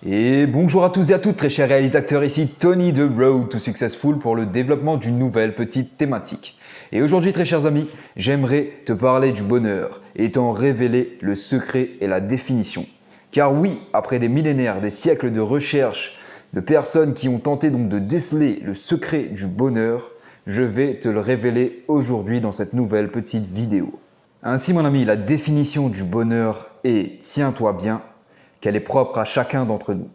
Et bonjour à tous et à toutes, très chers réalisateurs, ici Tony de Road to Successful pour le développement d'une nouvelle petite thématique. Et aujourd'hui, très chers amis, j'aimerais te parler du bonheur et t'en révéler le secret et la définition. Car oui, après des millénaires, des siècles de recherche, de personnes qui ont tenté donc de déceler le secret du bonheur, je vais te le révéler aujourd'hui dans cette nouvelle petite vidéo. Ainsi mon ami, la définition du bonheur est, tiens-toi bien, qu'elle est propre à chacun d'entre nous.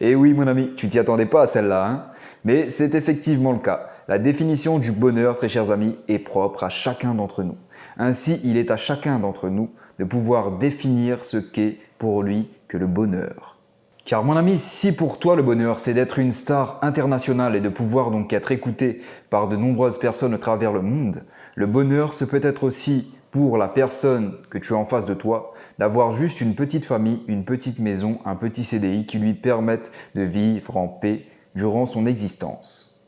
Et oui mon ami, tu t'y attendais pas à celle-là, hein? Mais c'est effectivement le cas. La définition du bonheur, très chers amis, est propre à chacun d'entre nous. Ainsi, il est à chacun d'entre nous de pouvoir définir ce qu'est pour lui que le bonheur. Car mon ami, si pour toi le bonheur c'est d'être une star internationale et de pouvoir donc être écouté par de nombreuses personnes à travers le monde, le bonheur c'est peut-être aussi pour la personne que tu as en face de toi d'avoir juste une petite famille, une petite maison, un petit CDI qui lui permettent de vivre en paix durant son existence.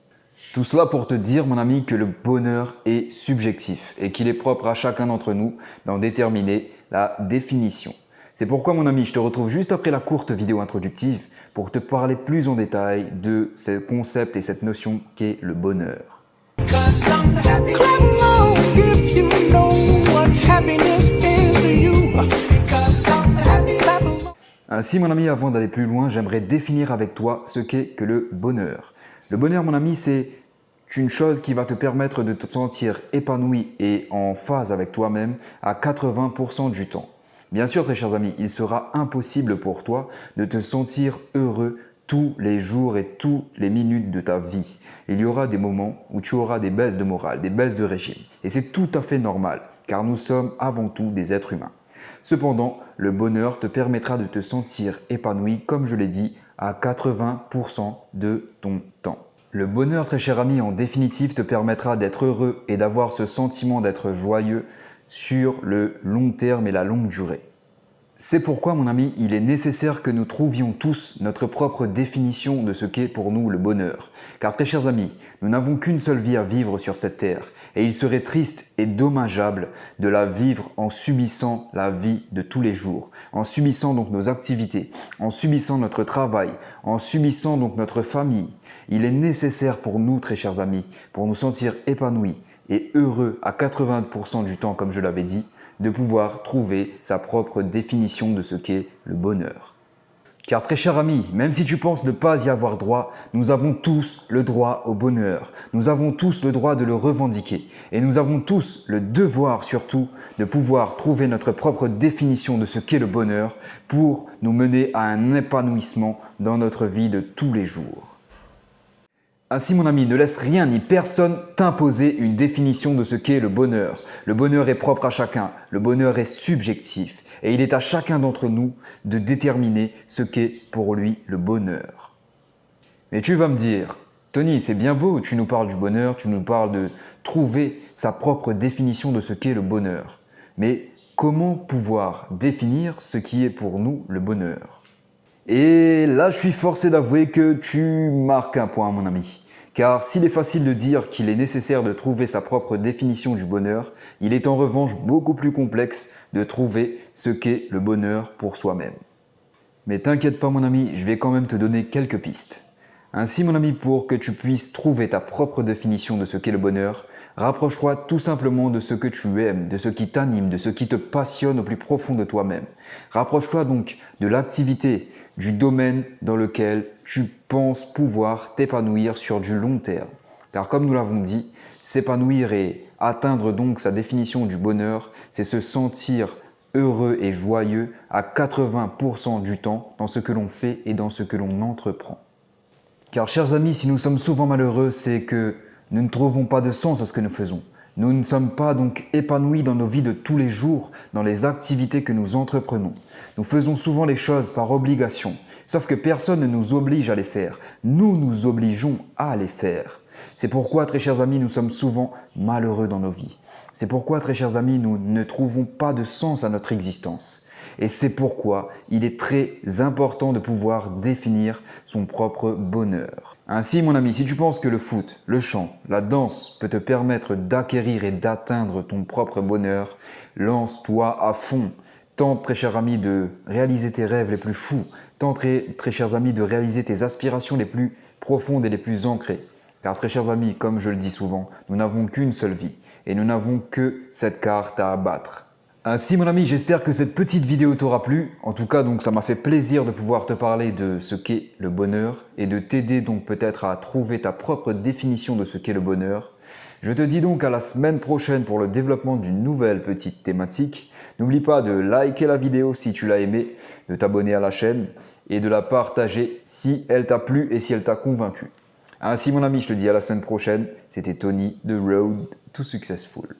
Tout cela pour te dire mon ami que le bonheur est subjectif et qu'il est propre à chacun d'entre nous d'en déterminer la définition. C'est pourquoi mon ami, je te retrouve juste après la courte vidéo introductive pour te parler plus en détail de ce concept et cette notion qu'est le bonheur. Ainsi mon ami, avant d'aller plus loin, j'aimerais définir avec toi ce qu'est que le bonheur. Le bonheur mon ami, c'est une chose qui va te permettre de te sentir épanoui et en phase avec toi-même à 80% du temps. Bien sûr, très chers amis, il sera impossible pour toi de te sentir heureux tous les jours et toutes les minutes de ta vie. Il y aura des moments où tu auras des baisses de morale, des baisses de régime. Et c'est tout à fait normal, car nous sommes avant tout des êtres humains. Cependant, le bonheur te permettra de te sentir épanoui, comme je l'ai dit, à 80% de ton temps. Le bonheur, très cher ami, en définitive, te permettra d'être heureux et d'avoir ce sentiment d'être joyeux sur le long terme et la longue durée. C'est pourquoi, mon ami, il est nécessaire que nous trouvions tous notre propre définition de ce qu'est pour nous le bonheur. Car, très chers amis, nous n'avons qu'une seule vie à vivre sur cette terre et il serait triste et dommageable de la vivre en subissant la vie de tous les jours, en subissant donc nos activités, en subissant notre travail, en subissant donc notre famille. Il est nécessaire pour nous, très chers amis, pour nous sentir épanouis et heureux à 80% du temps, comme je l'avais dit, de pouvoir trouver sa propre définition de ce qu'est le bonheur. Car très cher ami, même si tu penses ne pas y avoir droit, nous avons tous le droit au bonheur. Nous avons tous le droit de le revendiquer. Et nous avons tous le devoir surtout de pouvoir trouver notre propre définition de ce qu'est le bonheur pour nous mener à un épanouissement dans notre vie de tous les jours. Ainsi mon ami, ne laisse rien ni personne t'imposer une définition de ce qu'est le bonheur. Le bonheur est propre à chacun, le bonheur est subjectif et il est à chacun d'entre nous de déterminer ce qu'est pour lui le bonheur. Mais tu vas me dire, Tony, c'est bien beau, tu nous parles du bonheur, tu nous parles de trouver sa propre définition de ce qu'est le bonheur. Mais comment pouvoir définir ce qui est pour nous le bonheur? Et là, je suis forcé d'avouer que tu marques un point, mon ami. Car s'il est facile de dire qu'il est nécessaire de trouver sa propre définition du bonheur, il est en revanche beaucoup plus complexe de trouver ce qu'est le bonheur pour soi-même. Mais t'inquiète pas mon ami, je vais quand même te donner quelques pistes. Ainsi mon ami, pour que tu puisses trouver ta propre définition de ce qu'est le bonheur, rapproche-toi tout simplement de ce que tu aimes, de ce qui t'anime, de ce qui te passionne au plus profond de toi-même. Rapproche-toi donc de l'activité, du domaine dans lequel tu penses pouvoir t'épanouir sur du long terme. Car comme nous l'avons dit, s'épanouir et atteindre donc sa définition du bonheur, c'est se sentir heureux et joyeux à 80% du temps dans ce que l'on fait et dans ce que l'on entreprend. Car chers amis, si nous sommes souvent malheureux, c'est que nous ne trouvons pas de sens à ce que nous faisons. Nous ne sommes pas donc épanouis dans nos vies de tous les jours, dans les activités que nous entreprenons. Nous faisons souvent les choses par obligation, sauf que personne ne nous oblige à les faire. Nous nous obligeons à les faire. C'est pourquoi, très chers amis, nous sommes souvent malheureux dans nos vies. C'est pourquoi, très chers amis, nous ne trouvons pas de sens à notre existence. Et c'est pourquoi il est très important de pouvoir définir son propre bonheur. Ainsi, mon ami, si tu penses que le foot, le chant, la danse peut te permettre d'acquérir et d'atteindre ton propre bonheur, lance-toi à fond. Tente, très cher ami, de réaliser tes rêves les plus fous. Tente, très chers amis, de réaliser tes aspirations les plus profondes et les plus ancrées. Car très chers amis, comme je le dis souvent, nous n'avons qu'une seule vie et nous n'avons que cette carte à abattre. Ainsi mon ami, j'espère que cette petite vidéo t'aura plu. En tout cas, donc ça m'a fait plaisir de pouvoir te parler de ce qu'est le bonheur et de t'aider donc peut-être à trouver ta propre définition de ce qu'est le bonheur. Je te dis donc à la semaine prochaine pour le développement d'une nouvelle petite thématique. N'oublie pas de liker la vidéo si tu l'as aimée, de t'abonner à la chaîne et de la partager si elle t'a plu et si elle t'a convaincu. Ainsi mon ami, je te dis à la semaine prochaine. C'était Tony de Road to Successful.